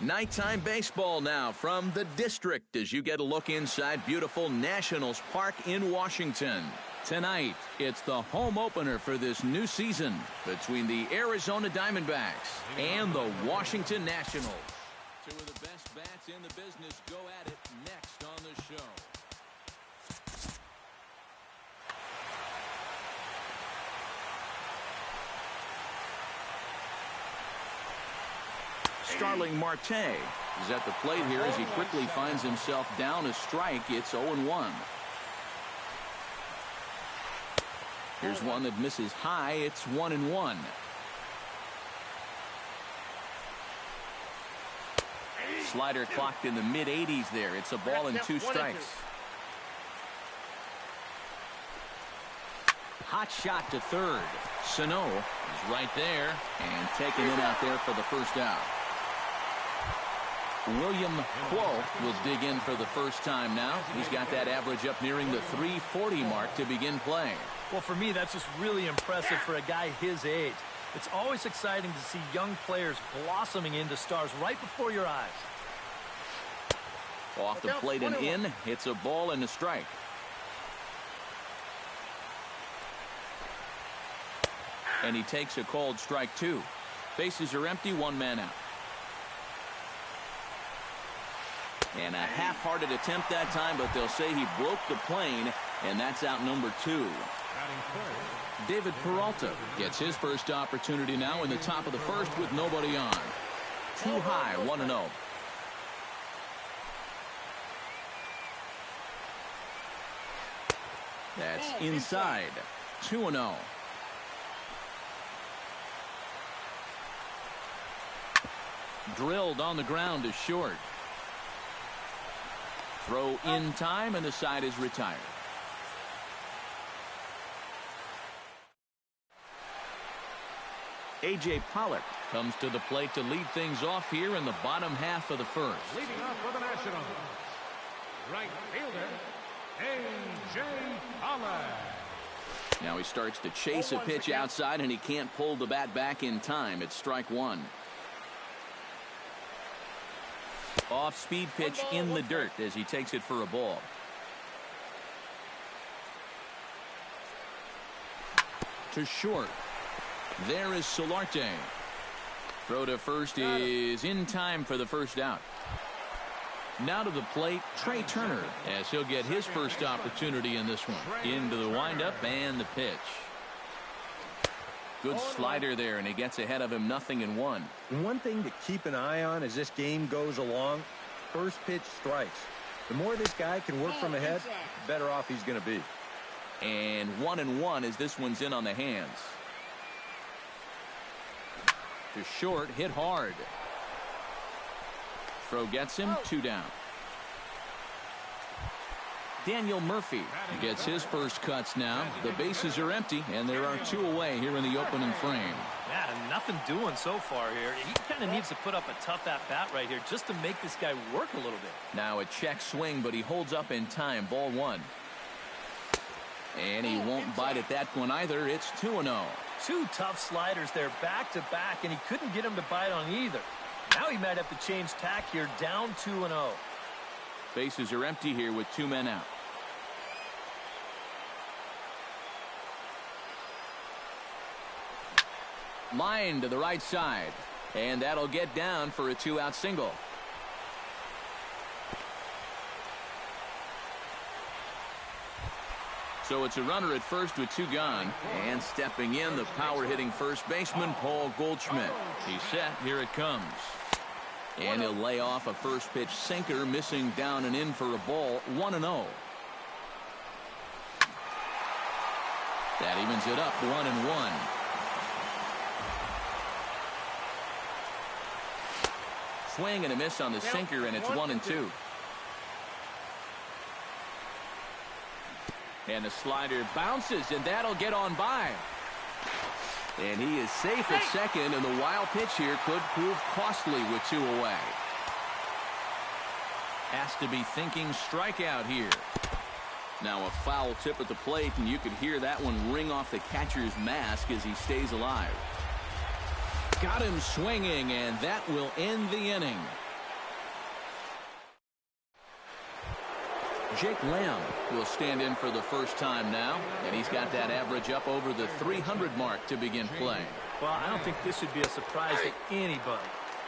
Nighttime baseball now from the district as you get a look inside beautiful Nationals Park in Washington. Tonight, it's the home opener for this new season between the Arizona Diamondbacks and the Washington Nationals. Two of the best bats in the business go at it next on the show. Starling Marte is at the plate here as he quickly finds himself down a strike. It's 0-1. Here's one that misses high. It's 1-1. Slider clocked in the mid-80s there. It's a ball and 2 strikes. Hot shot to third. Sano is right there and taking it out there for the first out. William Quo will dig in for the first time now. He's got that average up nearing the 340 mark to begin play. Well, for me, that's just really impressive for a guy his age. It's always exciting to see young players blossoming into stars right before your eyes. Off the plate and in. It's a ball and a strike. And he takes a called strike 2. Bases are empty, 1 man out. And a half-hearted attempt that time, but they'll say he broke the plane, and that's out number 2. David Peralta gets his first opportunity now in the top of the first with nobody on. Too high, 1-0. That's inside, 2-0. Drilled on the ground is short. Throw in time, and the side is retired. A.J. Pollock comes to the plate to lead things off here in the bottom half of the first. Leading off for the Nationals, right fielder, A.J. Pollock. Now he starts to chase a pitch outside, and he can't pull the bat back in time. It's strike 1. Off-speed pitch in the dirt as he takes it for a ball. To short. There is Solarte. Throw to first is in time for the first out. Now to the plate, Trey Turner, as he'll get his first opportunity in this one. Into the windup and the pitch. Good slider there, and he gets ahead of him, 0-1. One thing to keep an eye on as this game goes along, first pitch strikes. The more this guy can work from ahead, the better off he's going to be. And 1-1 as this one's in on the hands. To short, hit hard. Throw gets him, 2 down. Daniel Murphy gets his first cuts now. The bases are empty, and there are 2 away here in the opening frame. Yeah, nothing doing so far here. He kind of needs to put up a tough at-bat right here just to make this guy work a little bit. Now a check swing, but he holds up in time. Ball 1. And he won't bite at that one either. It's 2-0. 2 tough sliders there back-to-back, and he couldn't get him to bite on either. Now he might have to change tack here, down 2-0. Bases are empty here with 2 men out. Line to the right side, and that'll get down for a 2-out single. So it's a runner at first with 2 gone, and stepping in, the power-hitting first baseman, Paul Goldschmidt. He's set. Here it comes. And he'll lay off a first pitch sinker, missing down and in for a ball. 1-0. That evens it up, 1-1. Swing and a miss on the sinker, and it's 1-2. And the slider bounces, and that'll get on by. And he is safe at second, and the wild pitch here could prove costly with 2 away. Has to be thinking strikeout here. Now a foul tip at the plate, and you could hear that one ring off the catcher's mask as he stays alive. Got him swinging, and that will end the inning. Jake Lamb will stand in for the first time now, and he's got that average up over the 300 mark to begin play. Well, I don't think this should be a surprise to anybody.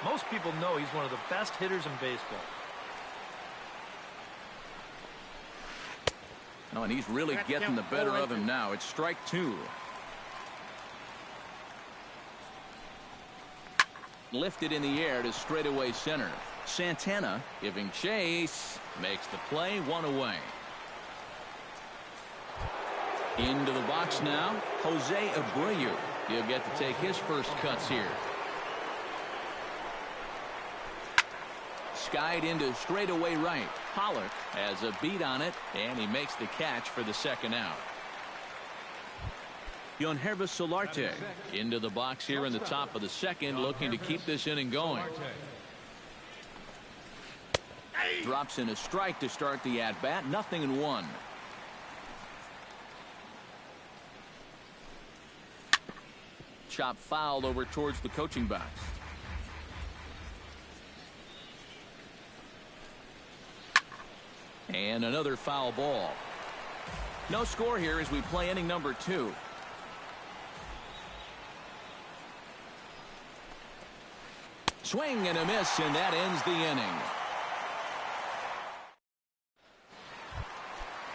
Most people know he's one of the best hitters in baseball. Oh, and he's really getting the better of him now. It's strike two. Lifted in the air to straightaway center. Santana giving chase. Makes the play, one away. Into the box now, Jose Abreu. He'll get to take his first cuts here. Skied into straightaway right. Pollock has a beat on it, and he makes the catch for the second out. Yonhervis Solarte into the box here in the top of the second, looking to keep this inning going. Drops in a strike to start the at-bat, 0-1. Chop fouled over towards the coaching box. And another foul ball. No score here as we play inning number 2. Swing and a miss, and that ends the inning.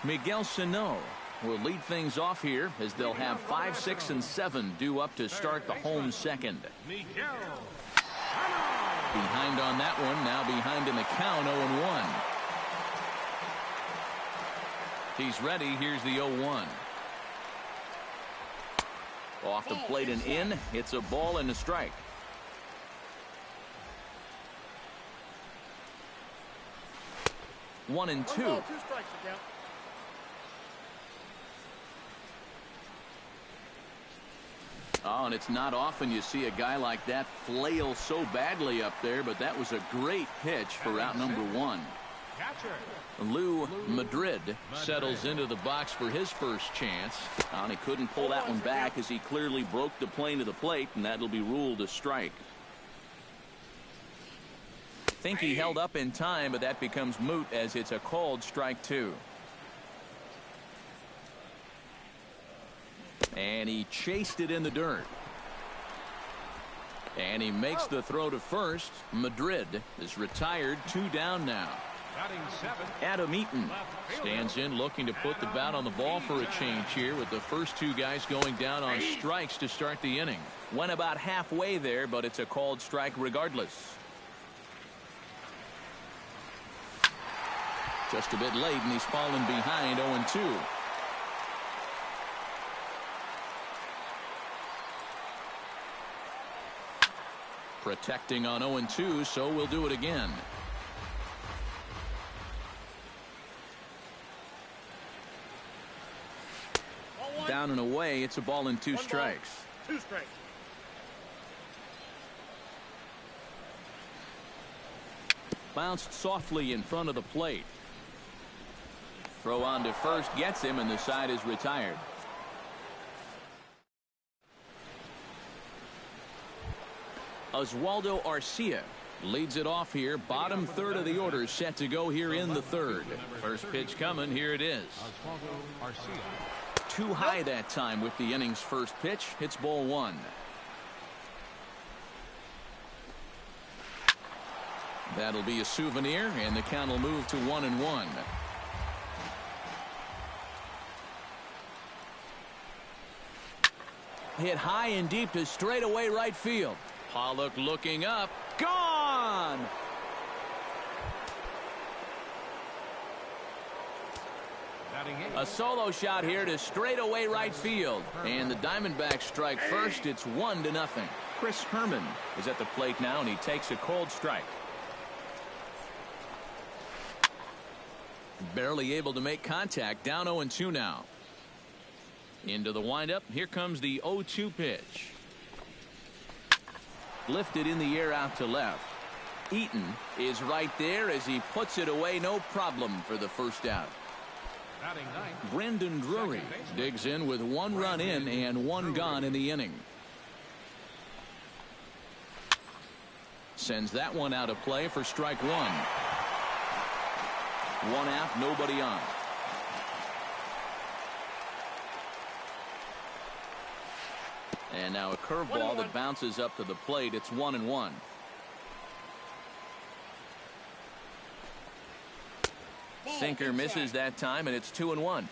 Miguel Sano will lead things off here as they'll have 5, 6, and 7 due up to start the home second. Behind on that one, now behind in the count, 0-1. He's ready. Here's the 0-1. Off the plate and in. It's a ball and a strike. One and two. 2 strikes again. Oh, and it's not often you see a guy like that flail so badly up there, but that was a great pitch for out number 1. Lou Madrid settles into the box for his first chance. And he couldn't pull that one back as he clearly broke the plane of the plate, and that'll be ruled a strike. Think he held up in time, but that becomes moot as it's a called strike 2. And he chased it in the dirt. And he makes the throw to first. Madrid is retired, 2 down now. Adam Eaton stands in looking to put the bat on the ball for a change here with the first 2 guys going down on strikes to start the inning. Went about halfway there, but it's a called strike regardless. Just a bit late, and he's fallen behind 0-2. Protecting on 0-2, so we'll do it again. Down and away, it's a ball and 2 strikes. 2 strikes. Bounced softly in front of the plate. Throw on to first gets him, and the side is retired. Oswaldo Arcia leads it off here. Bottom third of the order set to go here in the third. First pitch coming. Here it is. Too high that time with the inning's first pitch. Hits ball 1. That'll be a souvenir, and the count will move to 1-1. Hit high and deep to straightaway right field. Pollock looking up. Gone! A solo shot here to straightaway right field. And the Diamondbacks strike first. It's 1-0. Chris Herman is at the plate now, and he takes a cold strike. Barely able to make contact. Down 0-2 now. Into the windup. Here comes the 0-2 pitch. Lifted in the air out to left. Eaton is right there as he puts it away. No problem for the first out. Brandon Drury digs in with 1 run in and 1 gone in the inning. Sends that one out of play for strike 1. One out, nobody on. And now a curveball that bounces up to the plate. It's 1-1. Sinker misses that time, and it's 2-1.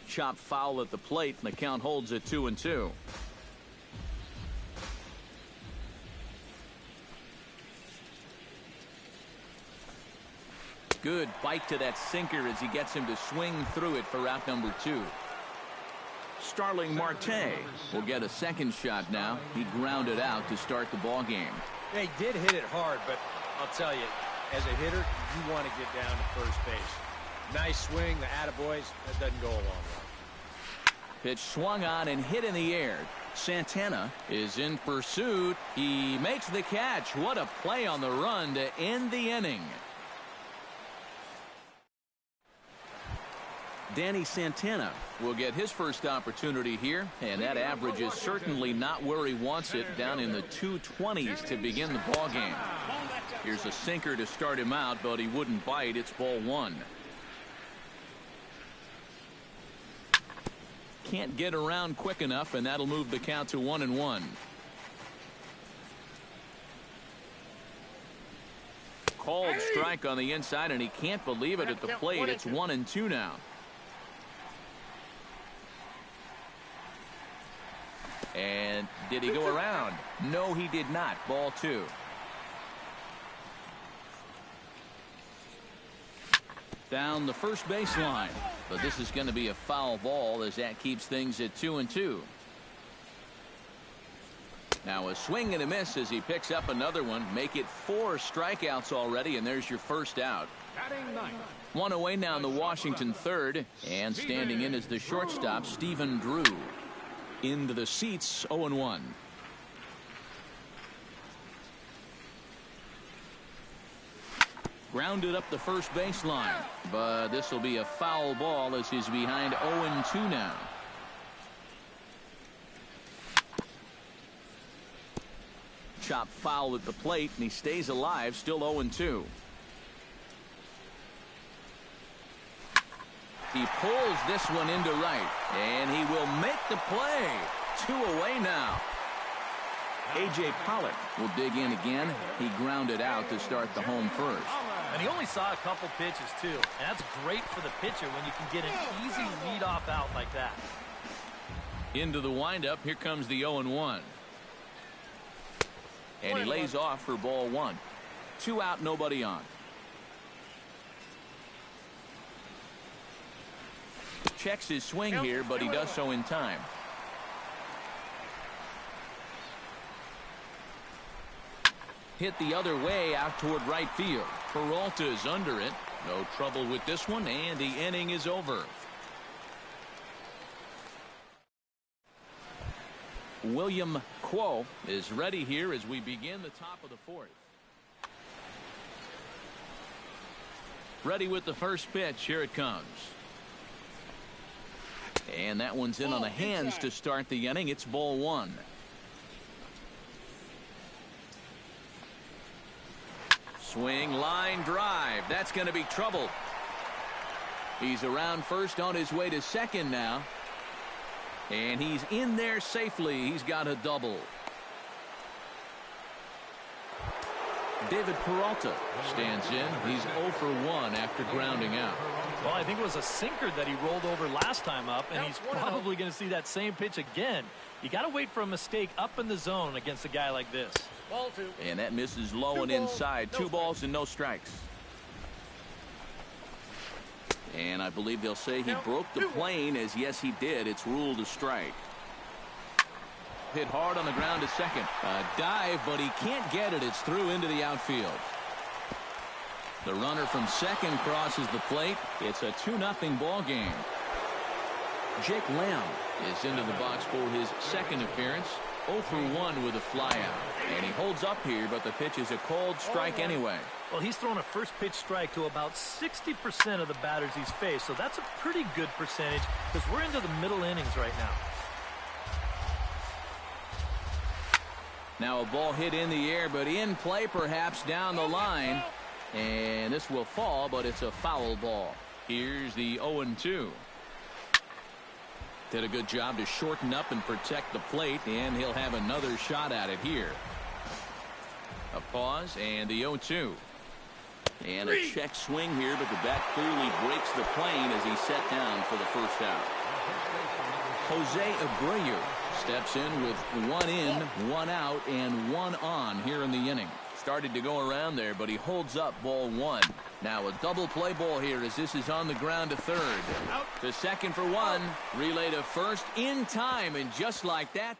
Chop foul at the plate, and the count holds at 2-2. Good bite to that sinker as he gets him to swing through it for out number 2. Starling Marte will get a second shot now. He grounded out to start the ball game. They did hit it hard, but I'll tell you, as a hitter, you want to get down to first base. Nice swing, the attaboys. That doesn't go a long way. Pitch swung on and hit in the air. Santana is in pursuit. He makes the catch. What a play on the run to end the inning. Danny Santana will get his first opportunity here, and that average is certainly not where he wants it, down in the 220s to begin the ball game. Here's a sinker to start him out, but he wouldn't bite. It's ball 1. Can't get around quick enough, and that'll move the count to 1-1. Called strike on the inside, and he can't believe it at the plate. It's 1-2 now. And did he go around? No, he did not. Ball 2. Down the first baseline. But this is going to be a foul ball as that keeps things at 2-2. Now a swing and a miss as he picks up another one. Make it 4 strikeouts already, and there's your first out. One away now in the Washington third, and standing in is the shortstop, Stephen Drew. Into the seats, 0-1. Grounded up the first baseline, but this will be a foul ball as he's behind 0-2 now. Chop foul at the plate, and he stays alive, still 0-2. He pulls this one into right, and he will make the play. 2 away now. A.J. Pollock will dig in again. He grounded out to start the home first. And he only saw a couple pitches, too. And that's great for the pitcher when you can get an easy leadoff out like that. Into the windup, here comes the 0-1. And he lays off for ball 1. 2 out, nobody on. Checks his swing here, but he does so in time. Hit the other way out toward right field. Peralta is under it. No trouble with this one, and the inning is over. William Quo is ready here as we begin the top of the 4th. Ready with the first pitch. Here it comes. And that one's in on the hands to start the inning. It's ball 1. Swing, line drive. That's going to be trouble. He's around first on his way to second now. And he's in there safely. He's got a double. David Peralta stands in. He's 0 for 1 after grounding out. Well, I think it was a sinker that he rolled over last time up, and he's probably going to see that same pitch again. You got to wait for a mistake up in the zone against a guy like this. Ball 2. And that misses low and inside. 2 balls and no strikes. And I believe they'll say he broke the plane, as yes he did. It's ruled a strike. Hit hard on the ground to second. A dive, but he can't get it. It's through into the outfield. The runner from second crosses the plate. It's a 2-0 ball game. Jake Lamb is into the box for his second appearance. 0 for 1 with a flyout. And he holds up here, but the pitch is a cold strike anyway. Well, he's thrown a first pitch strike to about 60% of the batters he's faced, so that's a pretty good percentage because we're into the middle innings right now. Now a ball hit in the air, but in play perhaps down the line. And this will fall, but it's a foul ball. Here's the 0-2. Did a good job to shorten up and protect the plate, and he'll have another shot at it here. A pause, and the 0-2. And a check swing here, but the bat clearly breaks the plane as he's set down for the first out. Jose Abreu steps in with 1 in, 1 out, and 1 on here in the inning. Started to go around there, but he holds up ball 1. Now a double play ball here as this is on the ground to third. To second for 1. Relay to first in time, and just like that,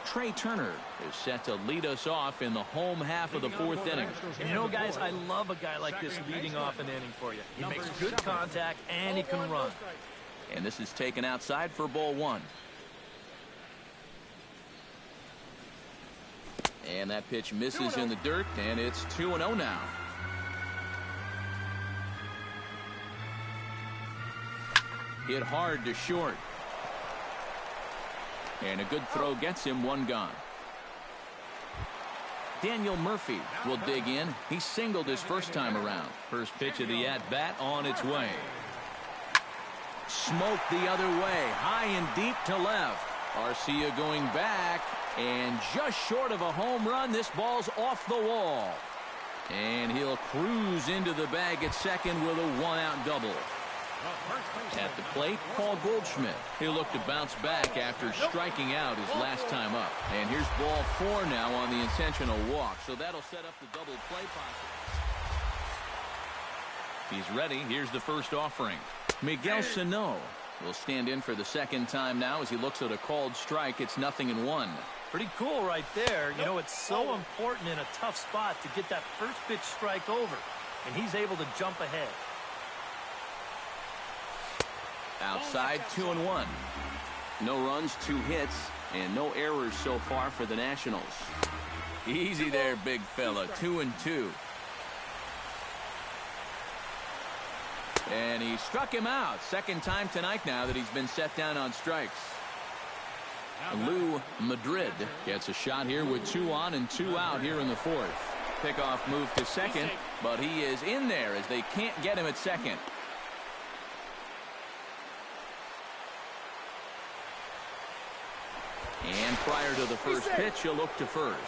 Trey Turner is set to lead us off in the home half of the 4th inning. And you know, guys, I love a guy like this leading off an inning for you. He makes good contact, and he can run. And this is taken outside for ball 1. And that pitch misses in the dirt, and it's 2-0 now. Hit hard to short. And a good throw gets him 1 gone. Daniel Murphy will dig in. He singled his first time around. First pitch of the at-bat on its way. Smoked the other way, high and deep to left. Arcia going back, and just short of a home run. This ball's off the wall. And he'll cruise into the bag at second with a 1-out double. At the plate, Paul Goldschmidt. He'll look to bounce back after striking out his last time up. And here's ball 4 now on the intentional walk. So that'll set up the double play possibility. He's ready. Here's the first offering. Miguel Sano will stand in for the second time now as he looks at a called strike. It's 0-1. Pretty cool right there. You know, it's so important in a tough spot to get that first pitch strike over. And he's able to jump ahead. Outside, 2-1. No runs, 2 hits, and no errors so far for the Nationals. Easy there, big fella. 2-2. And he struck him out. Second time tonight now that he's been set down on strikes. Lou Madrid gets a shot here with 2 on and 2 out here in the 4th. Pickoff move to second, but he is in there as they can't get him at second. And prior to the first pitch, he'll look to first.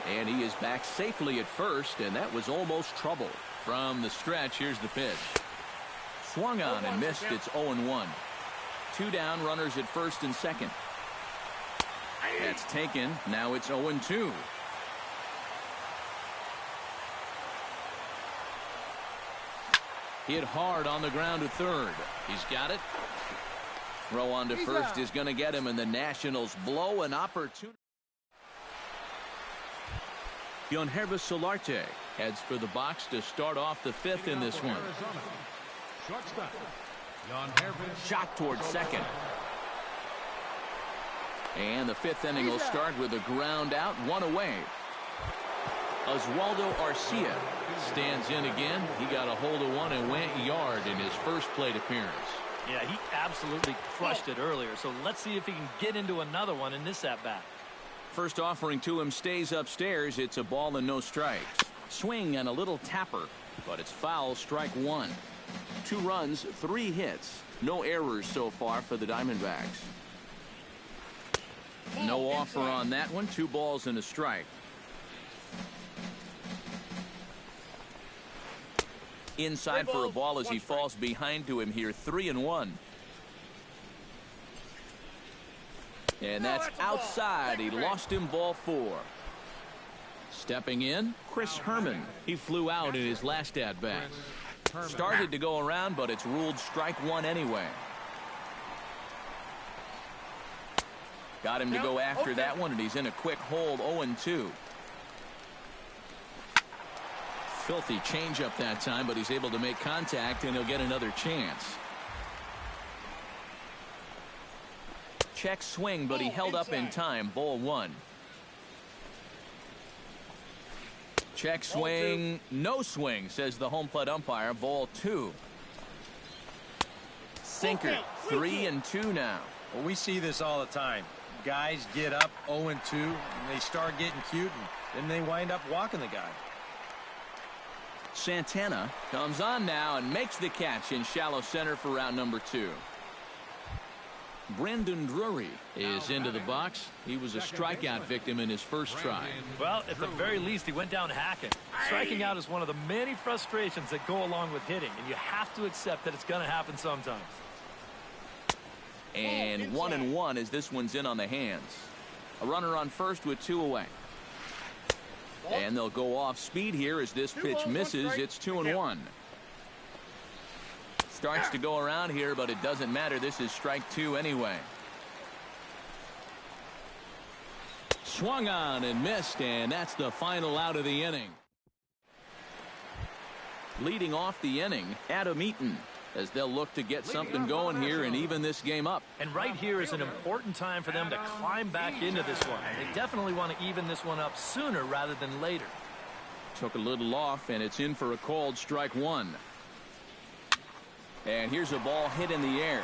And he is back safely at first, and that was almost trouble. From the stretch, here's the pitch. Swung on and missed. It's 0-1. 2 down, runners at first and second. That's taken. Now it's 0-2. Hit hard on the ground to third. He's got it. Throw on to first is going to get him, and the Nationals blow an opportunity. Yonhervis Solarte heads for the box to start off the 5th in this one. Shot towards second. And the 5th inning will start with a ground out, 1 away. Oswaldo Arcia stands in again. He got a hold of one and went yard in his first plate appearance. Yeah, he absolutely crushed it earlier, so let's see if he can get into another one in this at-bat. First offering to him stays upstairs. It's a ball and no strikes. Swing and a little tapper, but it's foul, strike 1. 2 runs, 3 hits. No errors so far for the Diamondbacks. No offer on that one. 2 balls and a strike. Inside for a ball as he falls behind to him here. 3-1. And that's outside. He lost him, ball 4. Stepping in, Chris Herman. He flew out in his last at-bat. Started to go around, but it's ruled strike 1 anyway. Got him to go after that one, and he's in a quick hold. 0-2. Filthy changeup that time, but he's able to make contact, and he'll get another chance. Check swing, but he held up in time. Ball 1. Check swing, no swing, says the home plate umpire. Ball 2. Sinker, 3-2 now. Well, we see this all the time. Guys get up 0-2, and they start getting cute, and then they wind up walking the guy. Santana comes on now and makes the catch in shallow center for round number 2. Brandon Drury is into the box. He was a strikeout victim in his first try. Well, at the very least, he went down hacking. Striking out is one of the many frustrations that go along with hitting, and you have to accept that it's going to happen sometimes. And 1-1 as this one's in on the hands. A runner on first with 2 away. And they'll go off speed here as this pitch misses. It's 2-1. Starts to go around here, but it doesn't matter. This is strike 2 anyway. Swung on and missed, and that's the final out of the inning. Leading off the inning, Adam Eaton, as they'll look to get something going here and even this game up. And right here is an important time for them to climb back into this one. They definitely want to even this one up sooner rather than later. Took a little off, and it's in for a called strike 1. And here's a ball hit in the air.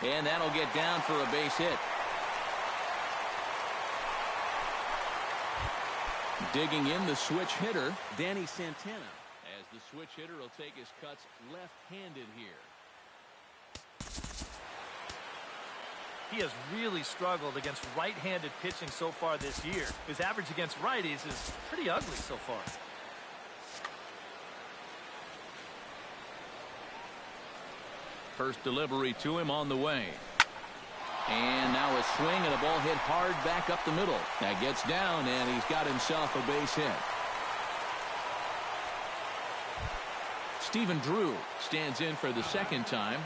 And that'll get down for a base hit. Digging in the switch hitter, Danny Santana. As the switch hitter will take his cuts left-handed here. He has really struggled against right-handed pitching so far this year. His average against righties is pretty ugly so far. First delivery to him on the way. And now a swing and a ball hit hard back up the middle. That gets down, and he's got himself a base hit. Stephen Drew stands in for the second time.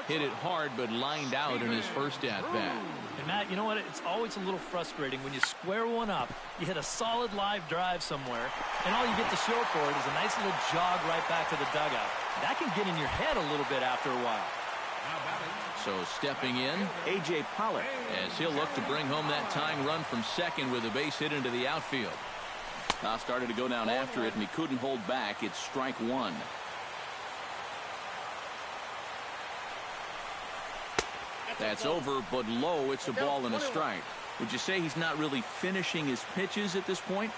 Hit it hard, but lined out in his first at-bat. And Matt, you know what? It's always a little frustrating when you square one up, you hit a solid live drive somewhere, and all you get to show for it is a nice little jog right back to the dugout. That can get in your head a little bit after a while. So stepping in, A.J. Pollock, as he'll look to bring home that tying run from second with a base hit into the outfield. Now started to go down after it, and he couldn't hold back. It's strike 1. That's over, but low. It's a ball and a strike. Would you say he's not really finishing his pitches at this point?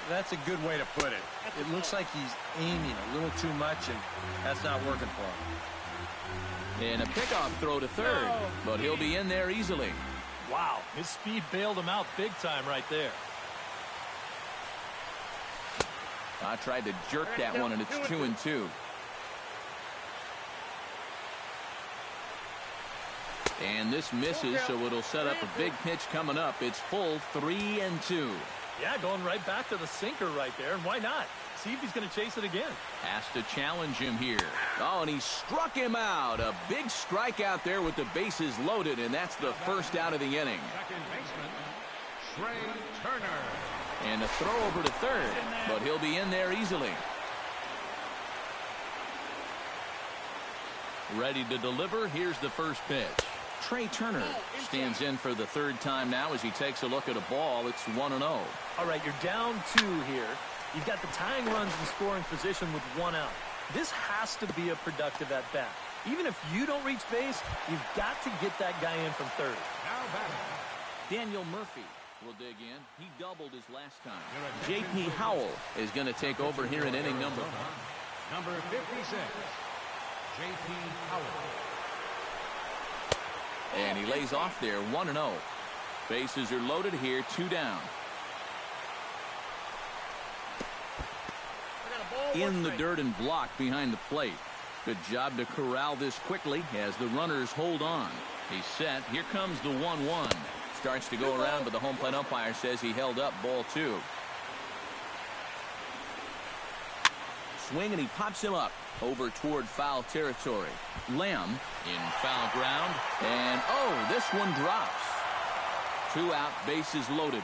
That's a good way to put it. It looks like he's aiming a little too much, and that's not working for him. And a pickoff throw to third, but he'll be in there easily. Wow, his speed bailed him out big time right there. I tried to jerk that one, and it's 2-2. And this misses, so it'll set up a big pitch coming up. It's full 3-2. Yeah, going right back to the sinker right there, and why not? See if he's going to chase it again. Has to challenge him here. Oh, and he struck him out. A big strikeout there with the bases loaded, and that's the first out of the inning. Second baseman, Trey Turner. And a throw over to third, but he'll be in there easily. Ready to deliver. Here's the first pitch. Trey Turner stands in for the third time now as he takes a look at a ball. It's 1-0. All right, you're down 2 here. You've got the tying runs in scoring position with 1 out. This has to be a productive at-bat. Even if you don't reach base, you've got to get that guy in from third. Now batting, Daniel Murphy will dig in. He doubled his last time. J.P. Howell is going to take over here in inning number 1. number 56, J.P. Howell. And he lays off there, 1-0. Bases are loaded here, 2 down. In the dirt and blocked behind the plate. Good job to corral this quickly as the runners hold on. He's set. Here comes the 1-1. Starts to go around, but the home plate umpire says he held up, ball 2. Swing, and he pops him up over toward foul territory. Lamb in foul ground, and oh, this one drops. 2 out, bases loaded.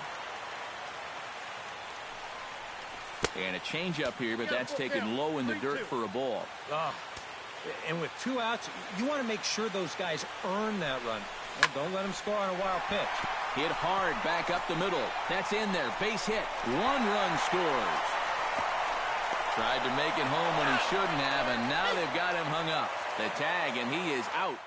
And a changeup here, but that's taken low in the dirt for a ball. And with 2 outs, you want to make sure those guys earn that run. Well, don't let him score on a wild pitch. Hit hard back up the middle. That's in there. Base hit. 1 run scores. Tried to make it home when he shouldn't have, and now they've got him hung up. The tag, and he is out.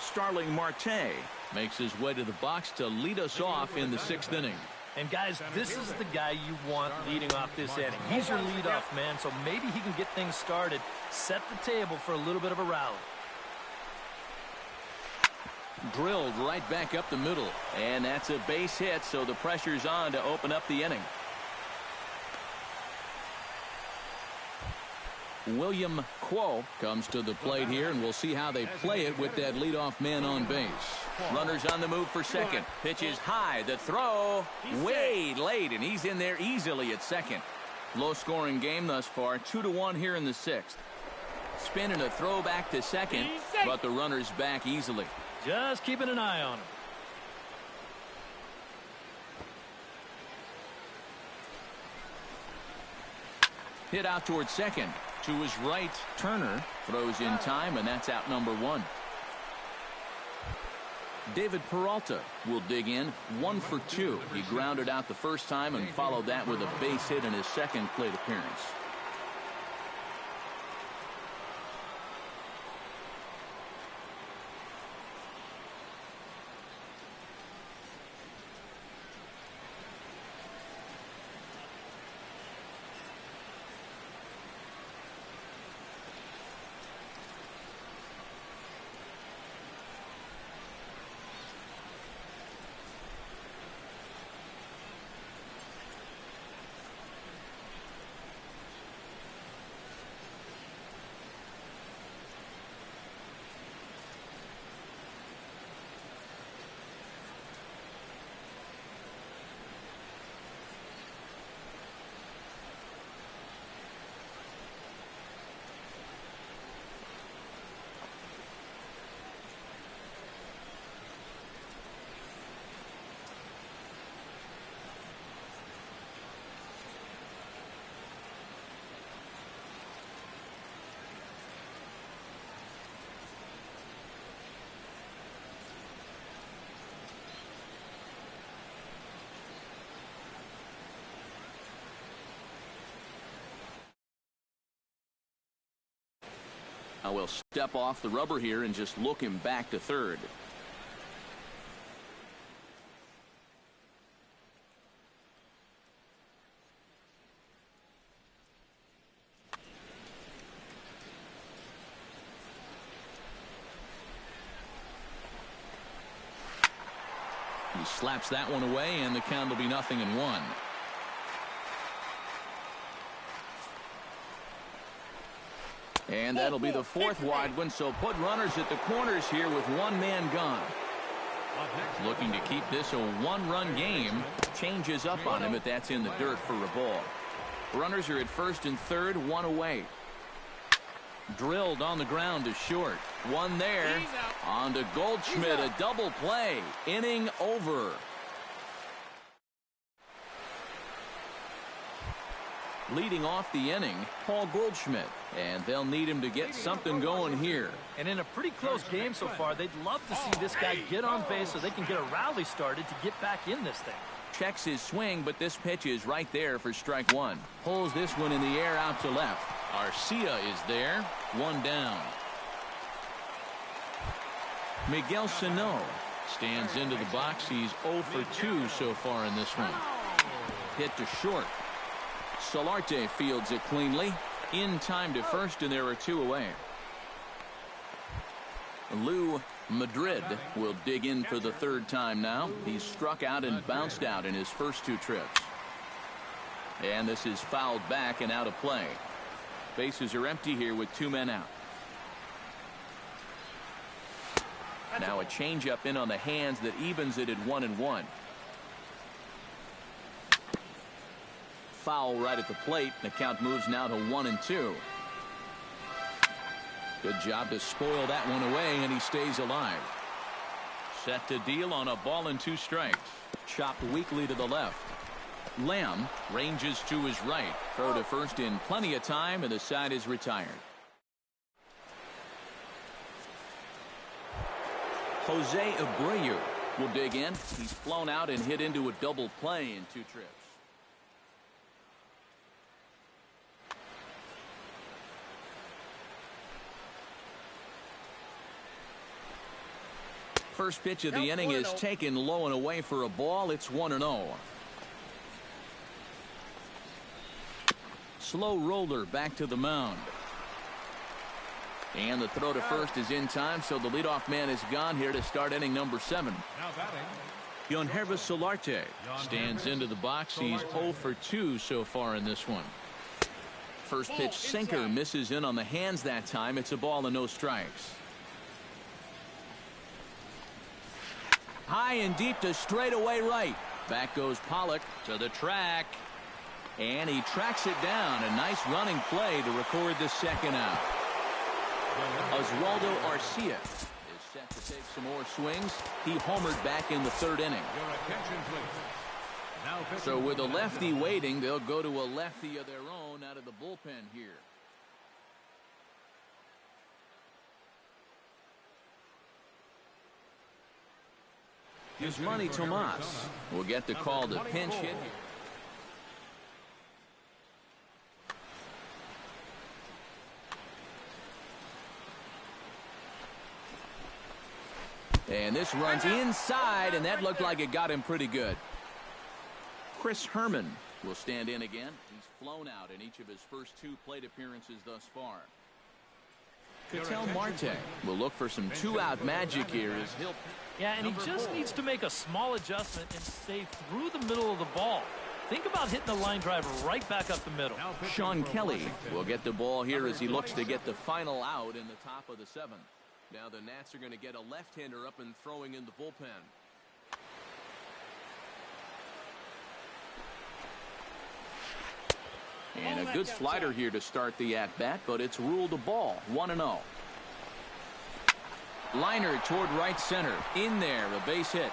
Starling Marte makes his way to the box to lead us off in the 6th inning. And, guys, this is the guy you want leading off this inning. He's your leadoff man, so maybe he can get things started, set the table for a little bit of a rally. Drilled right back up the middle, and that's a base hit, so the pressure's on to open up the inning. William Quo comes to the plate here, and we'll see how they play it with that leadoff man on base. Runners on the move for second. Pitch is high. The throw way late, and he's in there easily at second. Low-scoring game thus far, 2-1 here in the 6th. Spin and a throw back to second, but the runner's back easily. Just keeping an eye on him. Hit out towards second. To his right, Turner throws in time, and that's out number 1. David Peralta will dig in 1 for 2. He grounded out the first time and followed that with a base hit in his second plate appearance. Now we'll step off the rubber here and just look him back to third. He slaps that one away, and the count will be 0-1. And that'll be the 4th wide one, so put runners at the corners here with 1 man gone. Looking to keep this a 1-run game. Changes up on him, but that's in the dirt for a ball. Runners are at first and third, 1 away. Drilled on the ground to short. 1 there. On to Goldschmidt, a double play. Inning over. Leading off the inning, Paul Goldschmidt, and they'll need him to get something going here. And in a pretty close game so far, they'd love to see this guy get on base so they can get a rally started to get back in this thing. Checks his swing, but this pitch is right there for strike 1. Pulls this one in the air out to left. Arcia is there, 1 down. Miguel Sano stands into the box. He's 0 for 2 so far in this one. Hit to short. Solarte fields it cleanly. In time to first, and there are 2 away. Lou Madrid will dig in for the 3rd time now. He's struck out and bounced out in his first 2 trips. And this is fouled back and out of play. Bases are empty here with 2 men out. Now a changeup in on the hands that evens it at 1-1. Foul right at the plate. The count moves now to 1-2. Good job to spoil that one away, and he stays alive. Set to deal on a ball and 2 strikes. Chopped weakly to the left. Lamb ranges to his right. Throw to first in plenty of time, and the side is retired. Jose Abreu will dig in. He's flown out and hit into a double play in 2 trips. First pitch of the inning is taken low and away for a ball. It's 1-0. Slow roller back to the mound. And the throw to first is in time, so the leadoff man is gone here to start inning number 7. Yonhervis Solarte stands into the box. He's 0 for 2 so far in this one. First pitch sinker misses in on the hands that time. It's a ball and no strikes. High and deep to straightaway right. Back goes Pollock to the track. And he tracks it down. A nice running play to record the second out. Oswaldo Arcia is set to take some more swings. He homered back in the 3rd inning. So with a lefty waiting, they'll go to a lefty of their own out of the bullpen here. Yasmani Tomas will get the call to pinch hit here. And this runs inside, and that looked like it got him pretty good. Chris Herman will stand in again. He's flown out in each of his first 2 plate appearances thus far. Ketel Marte will look for some 2-out magic here as he'll... Yeah, and he just needs to make a small adjustment and stay through the middle of the ball. Think about hitting the line drive right back up the middle. Sean Kelly will get the ball here as he looks to get the final out in the top of the 7th. Now the Nats are going to get a left-hander up and throwing in the bullpen. And a good slider here to start the at-bat, but it's ruled a ball. 1-0. Liner toward right center. In there, a base hit.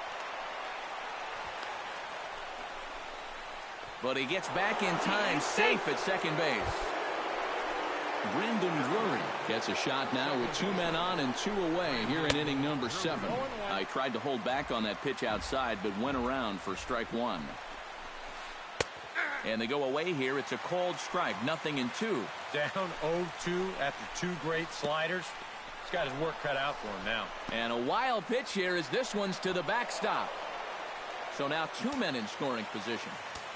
But he gets back in time, safe at second base. Brendan Drury gets a shot now with 2 men on and 2 away here in inning number 7. I tried to hold back on that pitch outside, but went around for strike 1. And they go away here. It's a called strike, 0-2. Down 0-2 after 2 great sliders. He's got his work cut out for him now. And a wild pitch here as this one's to the backstop. So now 2 men in scoring position.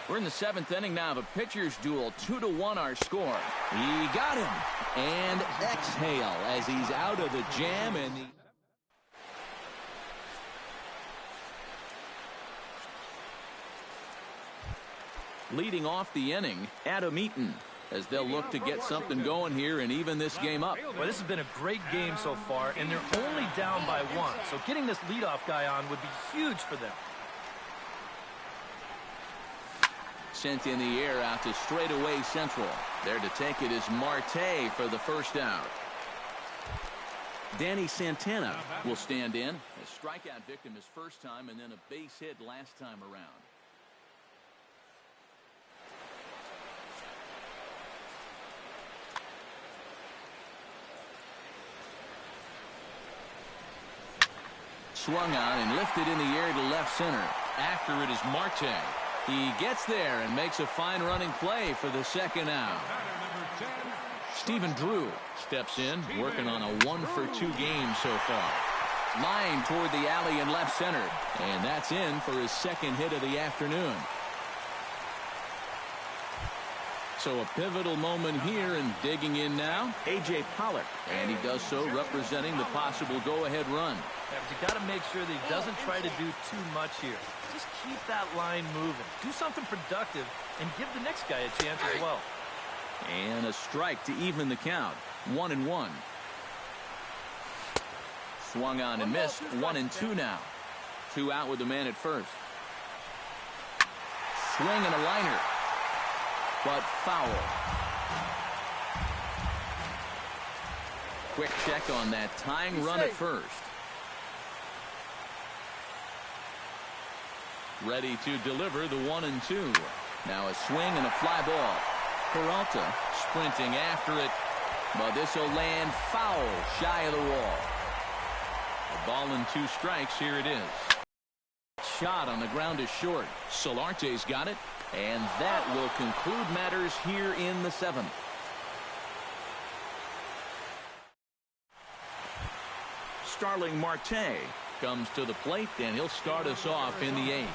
We're in the 7th inning now of a pitcher's duel. 2-1 our score. He got him. And exhale as he's out of the jam. And leading off the inning, Adam Eaton, as they'll look to get something going here and even this game up. Well, this has been a great game so far, and they're only down by 1. So getting this leadoff guy on would be huge for them. Sent in the air out to straightaway central. There to take it is Marte for the first out. Danny Santana will stand in. A strikeout victim his first time and then a base hit last time around. Swung on and lifted in the air to left center. After it is Marte. He gets there and makes a fine running play for the second out. Stephen Drew steps in, working on a 1-for-2 game so far. Line toward the alley in left center. And that's in for his second hit of the afternoon. So a pivotal moment here, and digging in now, A.J. Pollock. And he does so representing the possible go-ahead run. Yeah, but you got to make sure that he doesn't try to do too much here. Just keep that line moving. Do something productive and give the next guy a chance as well. And a strike to even the count. 1-1. Swung on and missed. 1-2 now. 2 out with the man at first. Swing and a liner. But foul. Quick check on that tying run at first. Ready to deliver the 1-2. Now a swing and a fly ball. Peralta sprinting after it. But this will land foul shy of the wall. A ball and 2 strikes. Here it is. Shot on the ground is short. Solarte's got it, and that will conclude matters here in the 7th. Starling Marte comes to the plate, and he'll start us off in the 8th.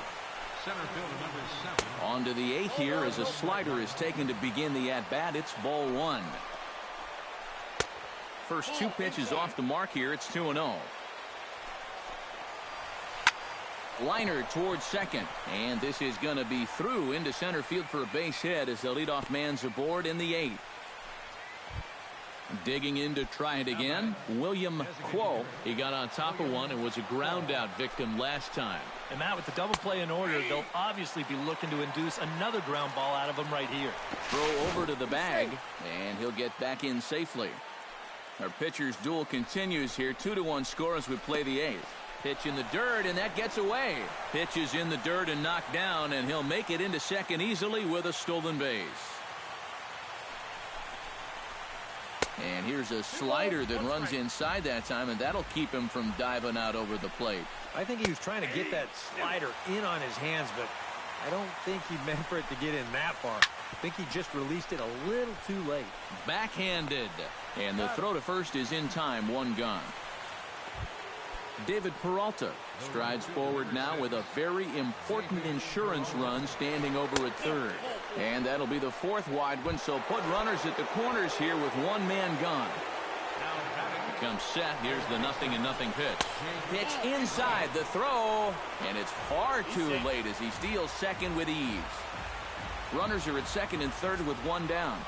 Center fielder number 7. On to the 8th here as a slider is taken to begin the at-bat. It's ball 1. First 2 pitches off the mark here. It's 2-0. Liner towards second, and this is going to be through into center field for a base hit as the leadoff man's aboard in the 8th. Digging in to try it again, William Quo. He got on top of one and was a ground out victim last time. And Matt, with the double play in order, they'll obviously be looking to induce another ground ball out of him right here. Throw over to the bag, and he'll get back in safely. Our pitcher's duel continues here. 2-1 score as we play the 8th. Pitch in the dirt, and that gets away. Pitch is in the dirt and knocked down, and he'll make it into second easily with a stolen base. And here's a slider that runs inside that time, and that'll keep him from diving out over the plate. I think he was trying to get that slider in on his hands, but I don't think he meant for it to get in that far. I think he just released it a little too late. Backhanded. And the throw to first is in time, 1 gone. David Peralta strides forward now with a very important insurance run standing over at third. And that'll be the 4th wide one, so put runners at the corners here with 1 man gone. Comes set. Here's the 0-0 pitch. Pitch inside the throw, and it's far too late as he steals second with ease. Runners are at second and third with 1 down.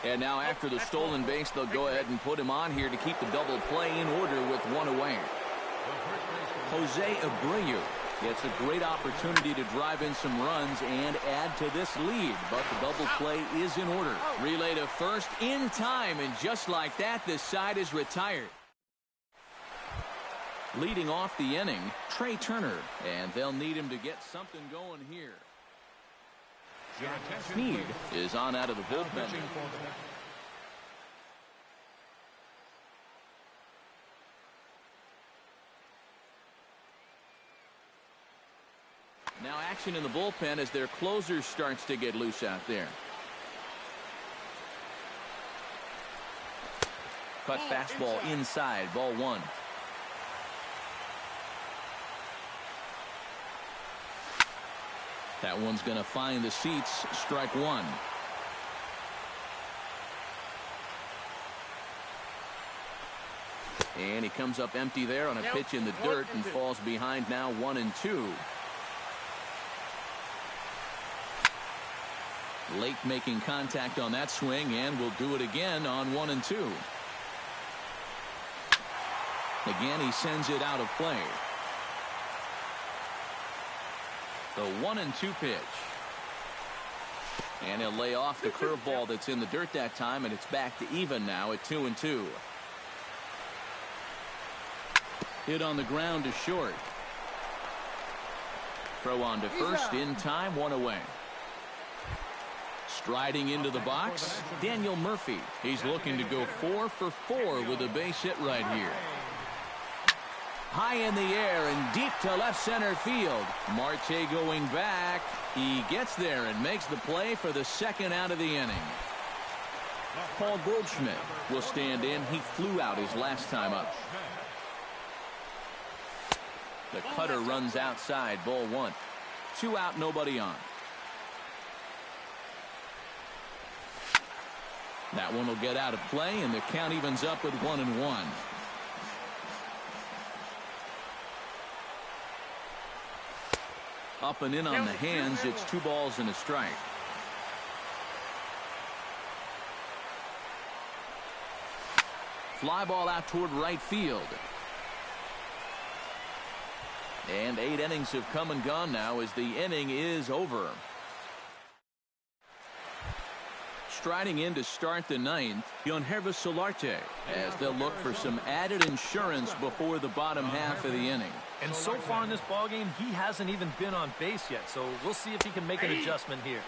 And now after the stolen base, they'll go ahead and put him on here to keep the double play in order with 1 away. Jose Abreu gets a great opportunity to drive in some runs and add to this lead, but the double play is in order. Relay to first in time, and just like that, this side is retired. Leading off the inning, Trey Turner, and they'll need him to get something going here. Snead is on out of the bullpen. Now action in the bullpen as their closer starts to get loose out there. Cut fastball inside, ball 1. That one's going to find the seats, strike 1. And he comes up empty there on a pitch in the dirt and falls behind now 1-2. Late making contact on that swing, and will do it again on 1-2. Again, he sends it out of play. The 1-2 pitch. And he'll lay off the curveball that's in the dirt that time, and it's back to even now at 2-2. Hit on the ground to short. Throw on to first in time, 1 away. Striding into the box, Daniel Murphy. He's looking to go 4 for 4 with a base hit right here. High in the air and deep to left center field. Marte going back. He gets there and makes the play for the 2nd out of the inning. Paul Goldschmidt will stand in. He flew out his last time up. The cutter runs outside, ball 1. 2 out, nobody on. That one will get out of play, and the count evens up with 1-1. Up and in on the hands. It's 2 balls and a strike. Fly ball out toward right field. And 8 innings have come and gone now as the inning is over. Striding in to start the 9th, Yonhervis Solarte, as they'll look for some added insurance before the bottom half of the inning. And so far in this ballgame, he hasn't even been on base yet, so we'll see if he can make an adjustment here.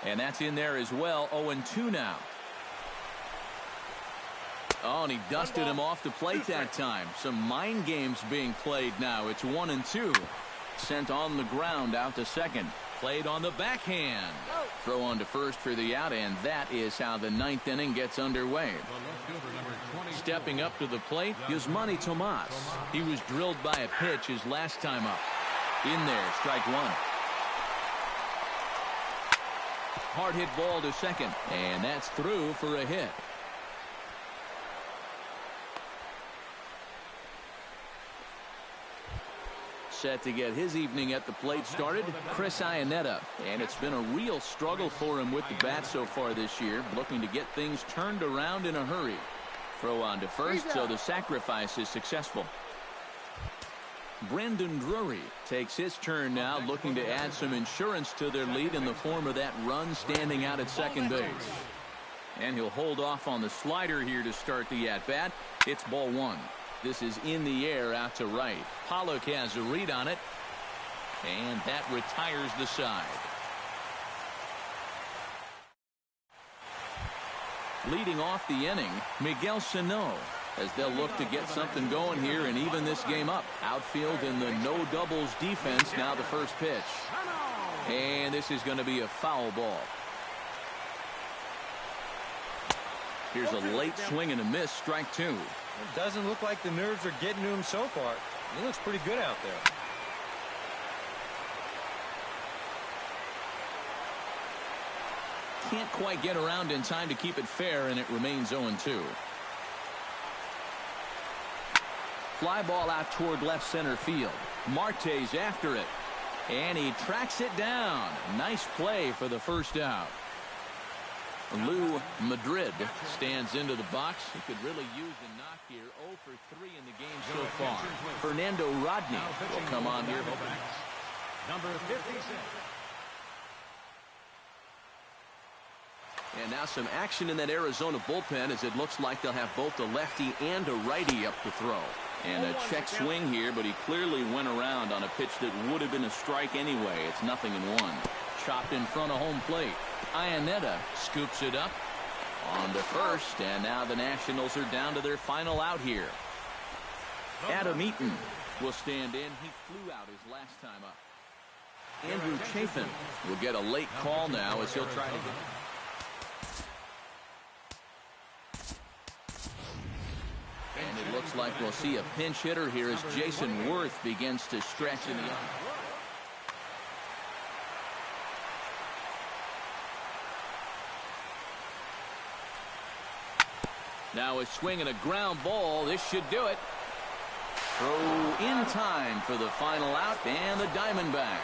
And that's in there as well. 0-2 now. Oh, and he dusted him off the plate that time. Some mind games being played now. It's 1-2. Sent on the ground out to second. Played on the backhand. Throw on to first for the out, and that is how the ninth inning gets underway. Stepping up to the plate, Yasmani Tomas. He was drilled by a pitch his last time up. In there, strike one. Hard hit ball to second, and that's through for a hit. Set to get his evening at the plate started, Chris Iannetta. And it's been a real struggle for him with the bat so far this year, looking to get things turned around in a hurry. Throw on to first, so the sacrifice is successful. Brandon Drury takes his turn now, looking to add some insurance to their lead in the form of that run standing out at second base. And he'll hold off on the slider here to start the at-bat. It's ball one. This is in the air out to right. Pollock has a read on it, and that retires the side. Leading off the inning, Miguel Sano, as they'll look to get something going here and even this game up. Outfield in the no doubles defense. Now the first pitch, and this is going to be a foul ball. Here's a late swing and a miss, strike two. It doesn't look like the nerves are getting to him so far. He looks pretty good out there. Can't quite get around in time to keep it fair, and it remains 0-2. Fly ball out toward left center field. Marte's after it, and he tracks it down. Nice play for the first out. Lou Madrid stands into the box. He could really use the knock here. 0 for 3 in the game so far. Fernando Rodney will come on here. Number 56. And now some action in that Arizona bullpen, as it looks like they'll have both a lefty and a righty up to throw. And a check swing here, but he clearly went around on a pitch that would have been a strike anyway. It's 0-1. Chopped in front of home plate. Iannetta scoops it up on to first, and now the Nationals are down to their final out here. Adam Eaton will stand in. He flew out his last time up. Andrew Chafin will get a late call now as he'll try to get. And it looks like we'll see a pinch hitter here as Jason Worth begins to stretch in the arm. Now a swing and a ground ball. This should do it. Throw in time for the final out, and the Diamondbacks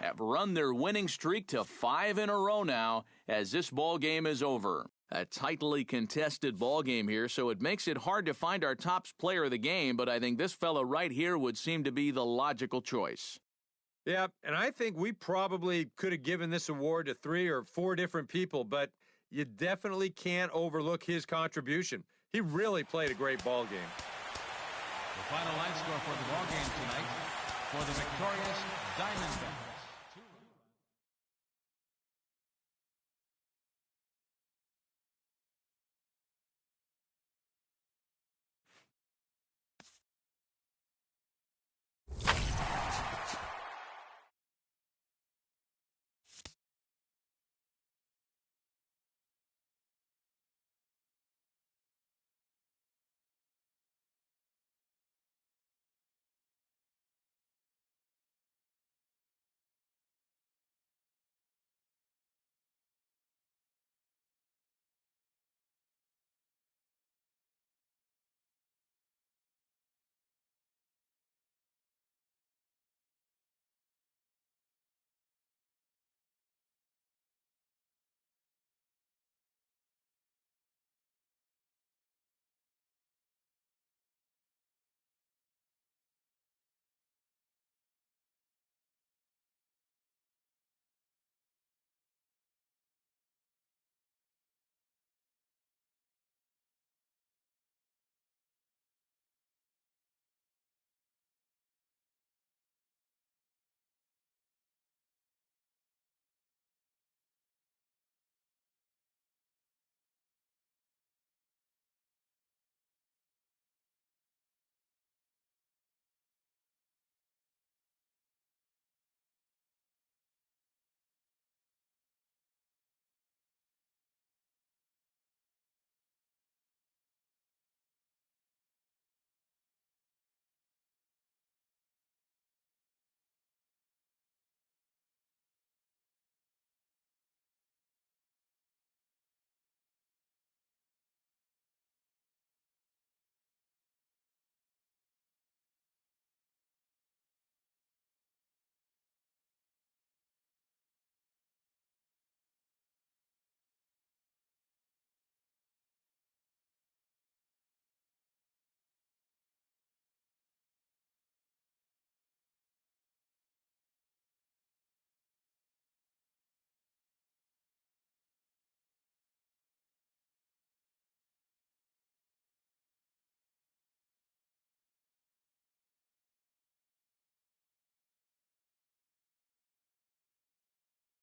have run their winning streak to 5 in a row now as this ball game is over. A tightly contested ball game here, so it makes it hard to find our top player of the game, but I think this fella right here would seem to be the logical choice. Yeah, and I think we probably could have given this award to 3 or 4 different people, but you definitely can't overlook his contribution. He really played a great ball game. The final line score for the ball game tonight for the victorious Diamondbacks.